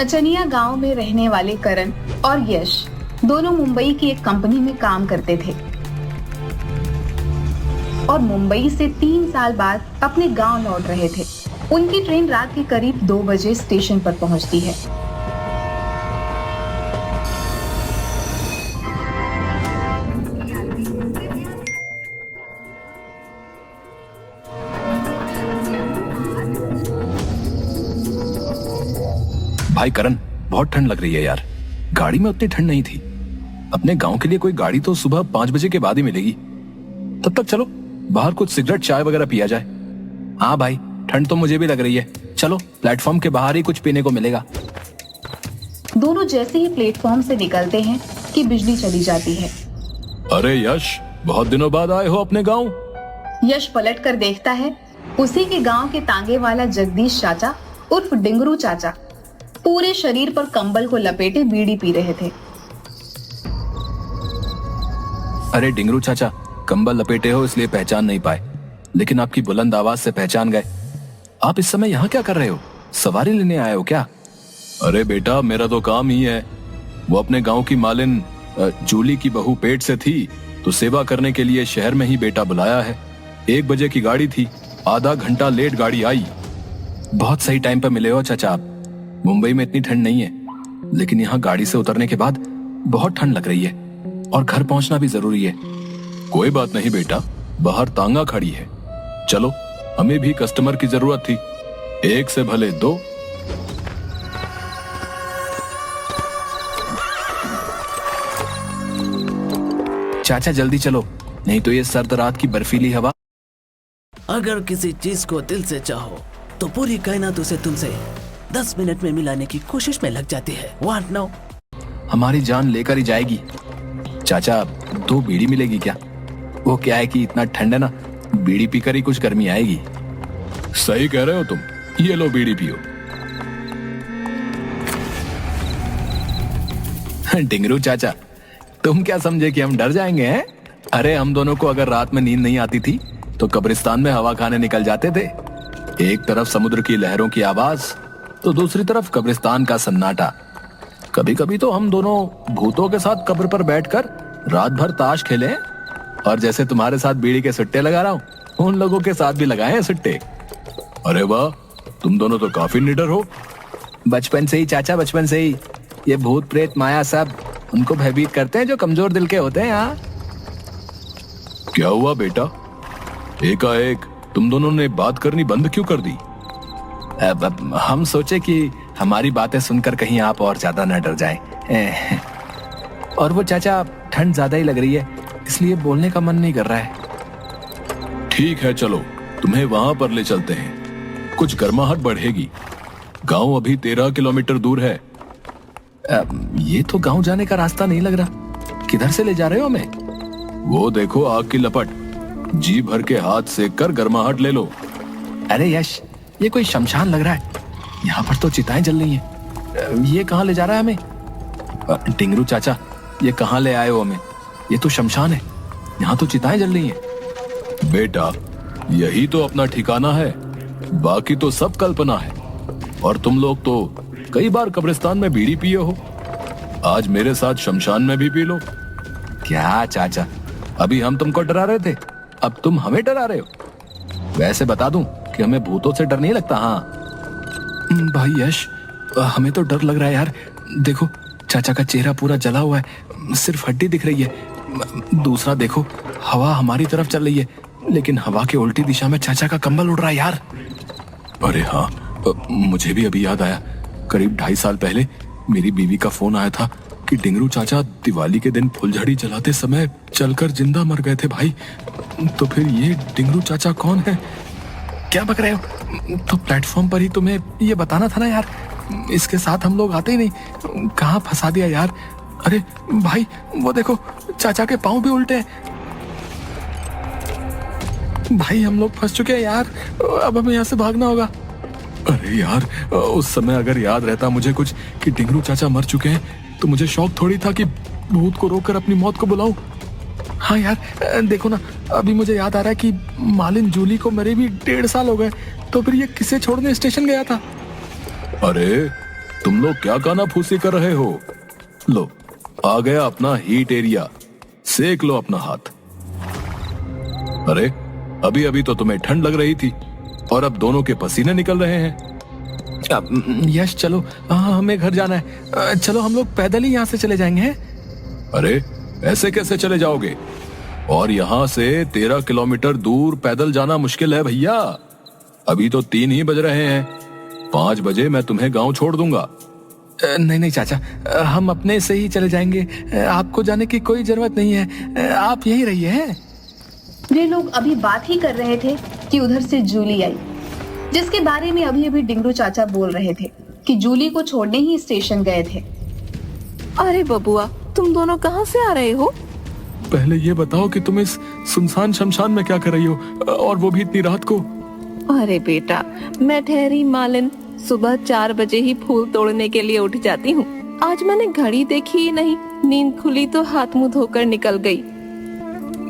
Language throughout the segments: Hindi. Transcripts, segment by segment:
नचनिया गांव में रहने वाले करण और यश दोनों मुंबई की एक कंपनी में काम करते थे और मुंबई से 3 साल बाद अपने गांव लौट रहे थे। उनकी ट्रेन रात के करीब 2 बजे स्टेशन पर पहुंचती है। भाई करण, बहुत ठंड लग रही है यार। गाड़ी में उतनी ठंड नहीं थी। अपने गांव के लिए कोई गाड़ी तो सुबह 5 बजे के बाद ही मिलेगी। तब तक चलो बाहर कुछ सिगरेट चाय वगैरह पिया जाए। हाँ भाई, ठंड तो मुझे भी लग रही है। चलो प्लेटफॉर्म के बाहर ही कुछ पीने को मिलेगा। दोनों जैसे ही प्लेटफॉर्म से निकलते हैं कि बिजली चली जाती है। अरे यश, बहुत दिनों बाद आए हो अपने गांव। यश पलट कर देखता है, उसी के गांव के तांगे वाला जगदीश चाचा उर्फ डिंगरू चाचा पूरे शरीर पर कंबल को लपेटे बीड़ी पी रहे थे। अरे डिंगरू चाचा, कंबल लपेटे हो इसलिए पहचान नहीं पाए, लेकिन आपकी बुलंद आवाज से पहचान गए। आप इस समय यहाँ क्या कर रहे हो? सवारी लेने आए हो क्या? अरे बेटा, मेरा तो काम ही है। वो अपने गांव की मालिन जूली की बहू पेट से थी, तो सेवा करने के लिए शहर में ही बेटा बुलाया है। 1 बजे की गाड़ी थी, आधा घंटा लेट गाड़ी आई। बहुत सही टाइम पर मिले हो चाचा आप। मुंबई में इतनी ठंड नहीं है, लेकिन यहाँ गाड़ी से उतरने के बाद बहुत ठंड लग रही है और घर पहुंचना भी जरूरी है। कोई बात नहीं बेटा, बाहर तांगा खड़ी है। चलो, हमें भी कस्टमर की जरूरत थी। 1 से भले 2। चाचा जल्दी चलो, नहीं तो ये सर्द रात की बर्फीली हवा। अगर किसी चीज को दिल से चाहो तो पूरी कायनात उसे तुमसे 10 मिनट में मिलाने की कोशिश में लग जाती है। Want now? हमारी जान लेकर ही जाएगी। चाचा 2 बीड़ी मिलेगी क्या? वो क्या है कि इतना ठंड है ना, बीड़ी पीकर ही कुछ गर्मी आएगी। सही कह रहे हो तुम, ये लो बीड़ी पियो। डिंगरू चाचा, तुम क्या समझे कि हम डर जाएंगे हैं? अरे हम दोनों को अगर रात में नींद नहीं आती थी तो कब्रिस्तान में हवा खाने निकल जाते थे। एक तरफ समुद्र की लहरों की आवाज तो दूसरी तरफ कब्रिस्तान का सन्नाटा। कभी कभी तो हम दोनों भूतों के साथ कब्र पर बैठकर रात भर ताश खेले, और जैसे तुम्हारे साथ बीड़ी के सुट्टे लगा रहा हूँ, उन लोगों के साथ भी लगाए हैं सुट्टे। अरे वाह, तुम दोनों तो काफी निडर हो। बचपन से ही चाचा, बचपन से ही। ये भूत प्रेत माया सब उनको भयभीत करते हैं जो कमजोर दिल के होते हैं। यहाँ क्या हुआ बेटा? एकाएक तुम दोनों ने बात करनी बंद क्यों कर दी? अब हम सोचे कि हमारी बातें सुनकर कहीं आप और ज्यादा न डर जाएं। और वो चाचा, ठंड ज्यादा ही लग रही है, इसलिए बोलने का मन नहीं कर रहा है। ठीक है, चलो तुम्हें वहां पर ले चलते हैं, कुछ गर्माहट बढ़ेगी। गांव अभी 13 किलोमीटर दूर है। ये तो गांव जाने का रास्ता नहीं लग रहा। किधर से ले जा रहे हो हमें? वो देखो आग की लपट, जी भर के हाथ सेक कर गर्माहट ले लो। अरे यश, ये कोई शमशान लग रहा है। यहाँ पर तो चिताएं जल रही हैं। ये कहाँ ले जा रहा है हमें? टिंगरू चाचा, ये कहाँ ले आए हो हमें? ये तो शमशान है, यहाँ तो चिताएं जल रही हैं। बेटा, यही तो अपना ठिकाना है, बाकी तो सब कल्पना है। और तुम लोग तो कई बार कब्रिस्तान में बीड़ी पिए हो, आज मेरे साथ शमशान में भी पी लो। क्या चाचा, अभी हम तुमको डरा रहे थे, अब तुम हमें डरा रहे हो? वैसे बता दूं कि हमें भूतों से डर नहीं लगता। हाँ भाई यश, हमें तो डर लग रहा है यार। देखो, चाचा का चेहरा पूरा जला हुआ है, सिर्फ हड्डी दिख रही है। दूसरा देखो, हवा हमारी तरफ चल रही है, लेकिन हवा के उल्टी दिशा में चाचा का कंबल उड़ रहा है यार। अरे हाँ, मुझे भी अभी याद आया, करीब 2.5 साल पहले मेरी बीवी का फोन आया था कि डिंगरू चाचा दिवाली के दिन फुलझड़ी जलाते समय जलकर जिंदा मर गए थे भाई। तो फिर ये डिंगरू चाचा कौन है? क्या बक रहे हो? तो प्लेटफॉर्म पर ही तुम्हें ये बताना था ना यार, इसके साथ हम लोग आते ही नहीं। कहाँ फंसा दिया यार। अरे भाई, वो देखो, चाचा के पाँव भी उल्टे हैं। भाई हम लोग फंस चुके हैं यार, अब हमें यहाँ से भागना होगा। अरे यार, उस समय अगर याद रहता मुझे कुछ कि डिंगरू चाचा मर चुके हैं, तो मुझे शौक थोड़ी था कि भूत को रोककर अपनी मौत को बुलाऊं। हाँ यार, देखो ना, अभी मुझे याद आ रहा है कि मालिन जूली को मरे भी 1.5 साल हो गए, तो फिर ये किसे छोड़ने स्टेशन गया था? अरे तुम लोग क्या कानाफूसी कर रहे हो? लो, आ गया अपना हीट एरिया, सेक लो अपना हाथ। अरे अभी अभी तो तुम्हें ठंड लग रही थी और अब दोनों के पसीने निकल रहे हैं। यश चलो, हमें घर जाना है। चलो हम लोग पैदल ही यहाँ से चले जाएंगे हैं? अरे ऐसे कैसे चले जाओगे? और यहाँ से 13 किलोमीटर दूर पैदल जाना मुश्किल है भैया। अभी तो 3 ही बज रहे हैं, 5 बजे मैं तुम्हें गांव छोड़ दूंगा। नहीं नहीं चाचा, हम अपने से ही चले जाएंगे। आपको जाने की कोई जरूरत नहीं है, आप यहीं रहिए हैं। वे लोग अभी बात ही कर रहे थे कि उधर से जूली आई, जिसके बारे में अभी अभी डिंगरू चाचा बोल रहे थे कि जूली को छोड़ने ही स्टेशन गए थे। अरे बबुआ, तुम दोनों कहाँ से आ रहे हो? पहले ये बताओ कि तुम इस सुनसान शमशान में क्या कर रही हो, और वो भी इतनी रात को? अरे बेटा, मैं ठहरी मालिन सुबह 4 बजे ही फूल तोड़ने के लिए उठ जाती हूँ। आज मैंने घड़ी देखी ही नहीं, नींद खुली तो हाथ मुंह धोकर निकल गई।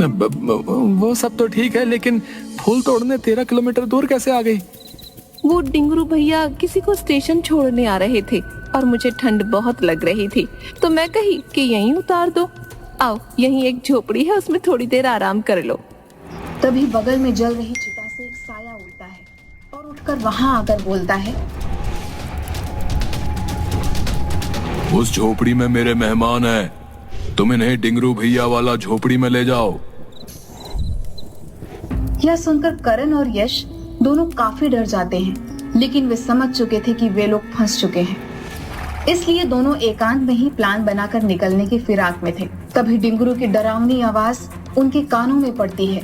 वो सब तो ठीक है, लेकिन फूल तोड़ने 13 किलोमीटर दूर कैसे आ गई? वो डिंगरू भैया किसी को स्टेशन छोड़ने आ रहे थे और मुझे ठंड बहुत लग रही थी, तो मैं कही कि यहीं उतार दो। आओ, यहीं एक झोपड़ी है, उसमें थोड़ी देर आराम कर लो। तभी बगल में जल रही चिता से एक साया उड़ता है और उठकर वहां आकर बोलता है, उस झोपड़ी में मेरे मेहमान हैं, तुम इन्हें डिंगरू भैया वाला झोपड़ी में ले जाओ। यह सुनकर करण और यश दोनों काफी डर जाते हैं, लेकिन वे समझ चुके थे कि वे लोग फंस चुके हैं, इसलिए दोनों एकांत में ही प्लान बनाकर निकलने की फिराक में थे। तभी डिंगरू की डरावनी आवाज उनके कानों में पड़ती है।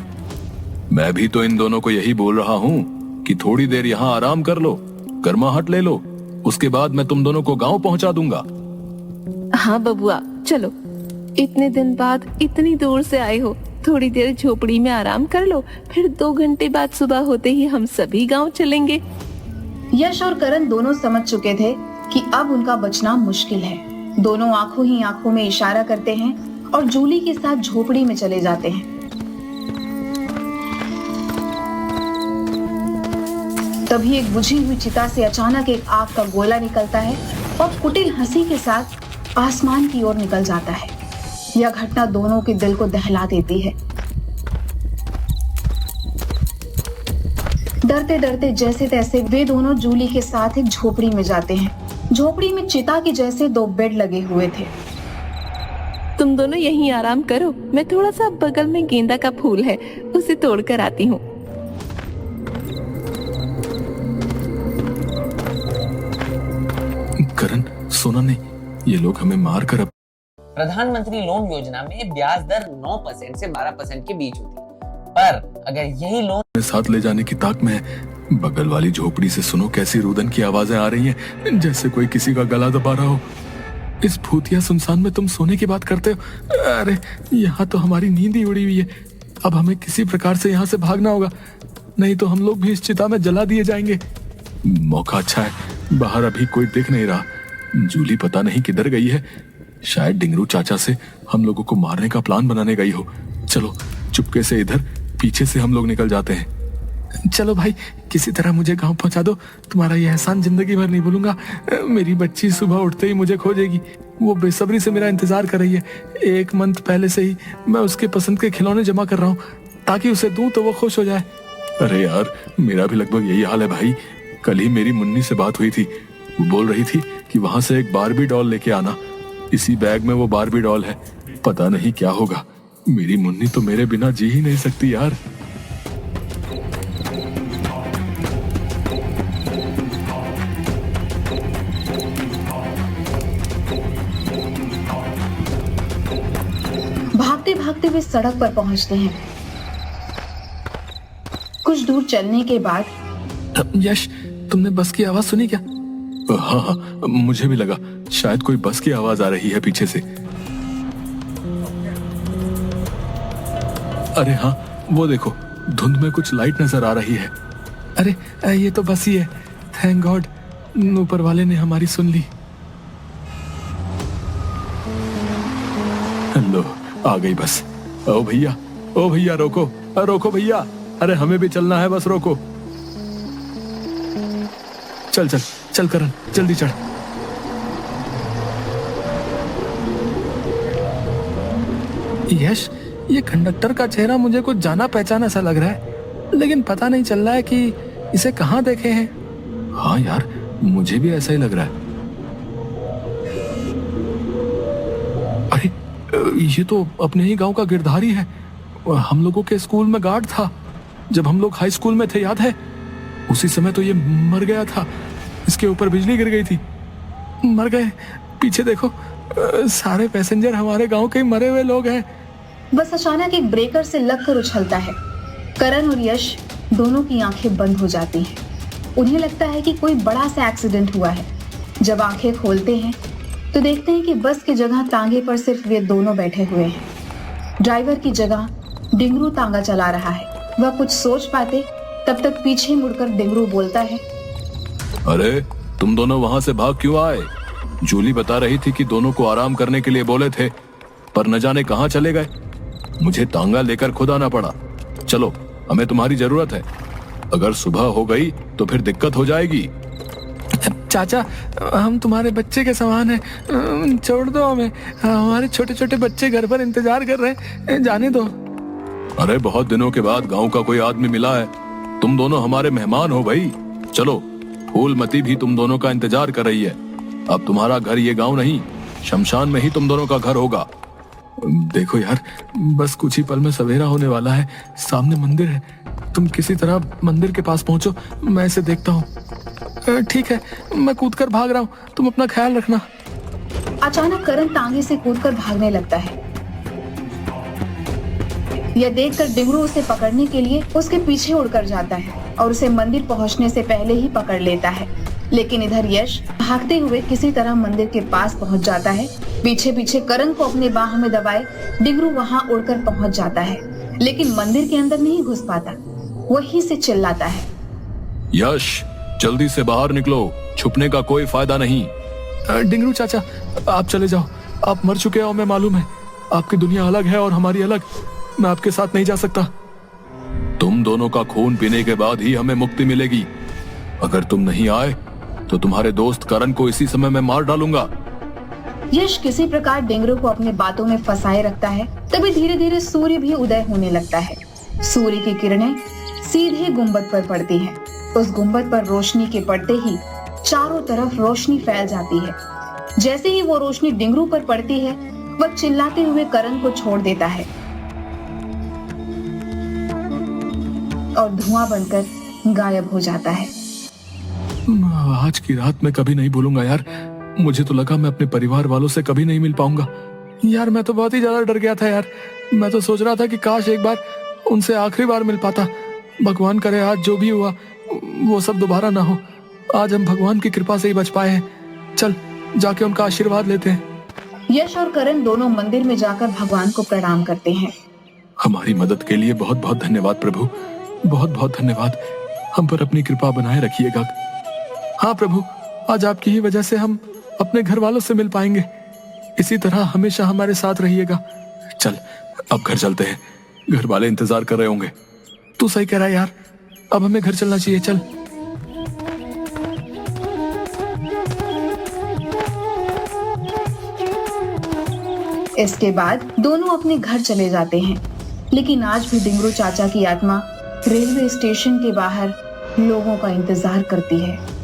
मैं भी तो इन दोनों को यही बोल रहा हूँ कि थोड़ी देर यहाँ आराम कर लो, गर्माहट ले लो, उसके बाद मैं तुम दोनों को गांव पहुँचा दूंगा। हाँ बबुआ, चलो, इतने दिन बाद इतनी दूर से आए हो, थोड़ी देर झोपड़ी में आराम कर लो, फिर 2 घंटे बाद सुबह होते ही हम सभी गांव चलेंगे। यश और करण दोनों समझ चुके थे कि अब उनका बचना मुश्किल है। दोनों आंखों ही आंखों में इशारा करते हैं और जूली के साथ झोपड़ी में चले जाते हैं। तभी एक बुझी हुई चिता से अचानक एक आग का गोला निकलता है और कुटिल हंसी के साथ आसमान की ओर निकल जाता है। यह घटना दोनों के दिल को दहला देती है। डरते डरते जैसे तैसे वे दोनों जूली के साथ एक झोपड़ी में जाते हैं। झोपड़ी में चिता के जैसे 2 बेड लगे हुए थे। तुम दोनों यहीं आराम करो, मैं थोड़ा सा बगल में गेंदा का फूल है, उसे तोड़ कर आती हूँ। करण, सोना नहीं, ये लोग हमें मार कर अब प्रधानमंत्री लोन योजना में ब्याज दर 9% से 12% के बीच होती है, पर अगर यही लोन साथ ले जाने की ताक में है। बगल वाली झोपड़ी से सुनो कैसी रुदन की आवाजें आ रही हैं, जैसे कोई किसी का गला दबा रहा हो। इस भूतिया सुनसान में तुम सोने की बात करते हो? अरे यहाँ तो हमारी नींद ही उड़ी हुई है। अब हमें किसी प्रकार से यहाँ से भागना होगा, नहीं तो हम लोग भी इस चिता में जला दिए जाएंगे। मौका अच्छा है, बाहर अभी कोई दिख नहीं रहा। जूली पता नहीं किधर गई है, शायद डिंगरू चाचा से हम लोगों को मारने का प्लान बनाने गई हो। चलो चुपके से इधर पीछे से हम लोग निकल जाते हैं। चलो भाई, किसी तरह मुझे गांव पहुंचा दो, तुम्हारा यह एहसान जिंदगी भर नहीं भूलूंगा। मेरी बच्ची सुबह उठते ही मुझे खोजेगी, वो बेसब्री से मेरा इंतजार कर रही है। 1 मंथ पहले से ही मैं उसके पसंद के खिलौने जमा कर रहा हूँ ताकि उसे दूं तो वो खुश हो जाए। अरे यार, मेरा भी लगभग यही हाल है भाई। कल ही मेरी मुन्नी से बात हुई थी, वो बोल रही थी कि वहां से एक बारबी डॉल लेके आना। इसी बैग में वो बारबी डॉल है, पता नहीं क्या होगा। मेरी मुन्नी तो मेरे बिना जी ही नहीं सकती यार। भागते भागते वे सड़क पर पहुंचते हैं। कुछ दूर चलने के बाद यश, तुमने बस की आवाज सुनी क्या? हाँ हाँ, मुझे भी लगा शायद कोई बस की आवाज आ रही है पीछे से। अरे हाँ, वो देखो, धुंध में कुछ लाइट नजर आ रही है। अरे ये तो बस ही है। थैंक गॉड, ऊपर वाले ने हमारी सुन ली। लो, आ गई बस। ओ भैया, ओ भैया, रोको, रोको भैया, अरे हमें भी चलना है, बस रोको। चल चल चल करण, जल्दी चढ़। यश, ये कंडक्टर का चेहरा मुझे कुछ जाना पहचाना सा लग रहा है, लेकिन पता नहीं चल रहा है कि इसे कहाँ देखे हैं। हाँ यार, मुझे भी ऐसा ही लग रहा है। अरे, ये तो अपने ही गांव का गिरधारी है। हम लोगों के स्कूल में गार्ड था जब हम लोग हाई स्कूल में थे, याद है? उसी समय तो ये मर गया था, इसके ऊपर बिजली गिर गई थी, मर गए। पीछे देखो, सारे पैसेंजर हमारे गांव के मरे हुए लोग हैं। बस अचानक एक ब्रेकर से लगकर उछलता है। करण और यश दोनों की आंखें बंद हो जाती हैं। उन्हें लगता है कि कोई बड़ा सा एक्सीडेंट हुआ है। जब आंखें खोलते हैं तो देखते हैं कि बस की जगह तांगे पर सिर्फ वे दोनों बैठे हुए हैं। ड्राइवर की जगह डिंगरू तांगा चला रहा है। वह कुछ सोच पाते तब तक पीछे मुड़कर डिंगरू बोलता है, अरे तुम दोनों वहां से भाग क्यों आए? जूली बता रही थी कि दोनों को आराम करने के लिए बोले थे, पर न जाने कहां चले गए। मुझे तांगा लेकर खुद आना पड़ा। चलो, हमें तुम्हारी जरूरत है। अगर सुबह हो गई तो फिर दिक्कत हो जाएगी। चाचा, हम तुम्हारे बच्चे के समान हैं, छोड़ दो हमें। हमारे छोटे छोटे बच्चे घर पर इंतजार कर रहे हैं, जाने दो। अरे बहुत दिनों के बाद गांव का कोई आदमी मिला है, तुम दोनों हमारे मेहमान हो भाई। चलो, फूलमती भी तुम दोनों का इंतजार कर रही है। अब तुम्हारा घर ये गांव नहीं, शमशान में ही तुम दोनों का घर होगा। देखो यार, बस कुछ ही पल में सवेरा होने वाला है। सामने मंदिर है, तुम किसी तरह मंदिर के पास पहुंचो, मैं इसे देखता हूँ। ठीक है, मैं कूदकर भाग रहा हूँ, तुम अपना ख्याल रखना। अचानक करण तांगे से कूदकर भागने लगता है। यह देखकर डिंगरू उसे पकड़ने के लिए उसके पीछे उड़कर जाता है और उसे मंदिर पहुंचने से पहले ही पकड़ लेता है। लेकिन इधर यश भागते हुए किसी तरह मंदिर के पास पहुंच जाता है। पीछे पीछे करण को अपने बाह में दबाए डिंगरू वहां उड़कर पहुंच जाता है, लेकिन मंदिर के अंदर नहीं घुस पाता। वहीं से चिल्लाता है, यश जल्दी से बाहर निकलो, छुपने का कोई फायदा नहीं। डिंगरू चाचा, आप चले जाओ, आप मर चुके हो, हमें मालूम है। आपकी दुनिया अलग है और हमारी अलग। मैं आपके साथ नहीं जा सकता। तुम दोनों का खून पीने के बाद ही हमें मुक्ति मिलेगी। अगर तुम नहीं आए तो तुम्हारे दोस्त करण को इसी समय मैं मार डालूंगा। यश किसी प्रकार डिंगरू को अपनी बातों में फंसाए रखता है। तभी धीरे धीरे सूर्य भी उदय होने लगता है। सूर्य की किरणें सीधे गुंबद पर पड़ती हैं। उस गुंबद पर रोशनी के पड़ते ही चारों तरफ रोशनी फैल जाती है। जैसे ही वो रोशनी डिंगरू पर पड़ती है, वह चिल्लाते हुए करण को छोड़ देता है और धुआं बनकर गायब हो जाता है। आज की रात मैं कभी नहीं भूलूंगा यार। मुझे तो लगा मैं अपने परिवार वालों से कभी नहीं मिल पाऊंगा। यार मैं तो बहुत ही ज्यादा डर गया था यार। मैं तो सोच रहा था कि काश एक बार उनसे आखिरी बार मिल पाता। भगवान करे आज जो भी हुआ वो सब दोबारा ना हो। आज हम भगवान की कृपा से ही बच पाए हैं। चल जाके उनका आशीर्वाद लेते हैं। यश और करण दोनों मंदिर में जाकर भगवान को प्रणाम करते हैं। हमारी मदद के लिए बहुत बहुत धन्यवाद प्रभु, बहुत बहुत धन्यवाद। हम पर अपनी कृपा बनाए रखिएगा। हाँ प्रभु, आज आपकी ही वजह से हम अपने घर वालों से मिल पाएंगे। इसी तरह हमेशा हमारे साथ रहिएगा। चल अब घर चलते हैं, घर वाले इंतजार कर रहे होंगे। तू सही कह रहा है यार, अब हमें घर चलना चाहिए। चल। इसके बाद दोनों अपने घर चले जाते हैं। लेकिन आज भी डिंगरू चाचा की आत्मा रेलवे स्टेशन के बाहर लोगों का इंतजार करती है।